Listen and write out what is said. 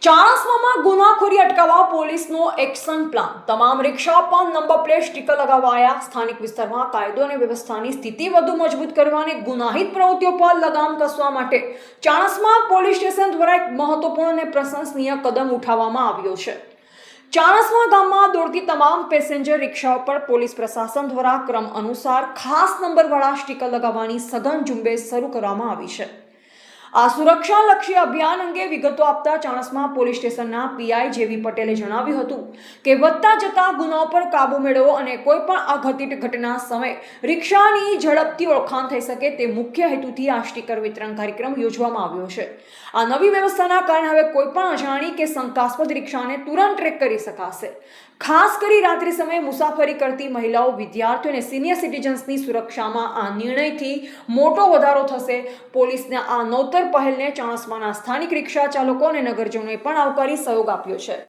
ચાણસ્મામાં ગુનાખોરી અટકાવવા પોલીસનો action plan. તમામ રિક્ષા પર નંબર પ્લેટ સ્ટીકર લગાવાયા। સ્થાનિક વિસ્તારમાં કાયદો અને વ્યવસ્થાની સ્થિતિ વધુ મજબૂત કરવા અને ગુનાહિત પ્રવૃત્તિઓ પર લગામ કસવા માટે ચાણસ્મા પોલીસ સ્ટેશન દ્વારા એક મહત્વપૂર્ણ અને પ્રશંસનીય કદમ ઉઠાવવામાં આવ્યો છે। ચાણસ્મા ગામમાં દોડતી તમામ પેસેન્જર રિક્ષાઓ પર પોલીસ પ્રશાસન દ્વારા ક્રમ અનુસાર ખાસ નંબરવાળા સ્ટીકર લગાવવાની સઘન ઝુંબેશ શરૂ કરવામાં આવી છે। આ સુરક્ષાલક્ષી અભિયાન અંગે વિગતો આપતા ચાણસ્મા પોલીસ સ્ટેશનના પીઆઈ જેવી પટેલે જણાવ્યું હતું કે વધતા જતા ગુનાઓ પર કાબુ મેળવવો અને કોઈ પણ અઘટિત ઘટના સમયે રિક્ષાની ઝડપથી ઓળખાણ થઈ શકે તે મુખ્ય હેતુથી આ સ્ટીકર વિતરણ કાર્યક્રમ યોજવામાં આવ્યો છે। આ નવી વ્યવસ્થાના કારણે હવે કોઈ પણ અજાણી કે શંકાસ્પદ રિક્ષાને તુરંત ટ્રેક કરી શકાશે। ખાસ કરી રાત્રિ સમયે મુસાફરી કરતી મહિલાઓ, વિદ્યાર્થીઓ અને સિનિયર સિટીઝન્સની સુરક્ષામાં આ નિર્ણયથી મોટો વધારો થશે। પોલીસના આ નવતર પહેલને ચાણસ્માના સ્થાનિક રિક્ષા ચાલકો અને નગરજનોએ પણ આવકારી સહયોગ આપ્યો છે।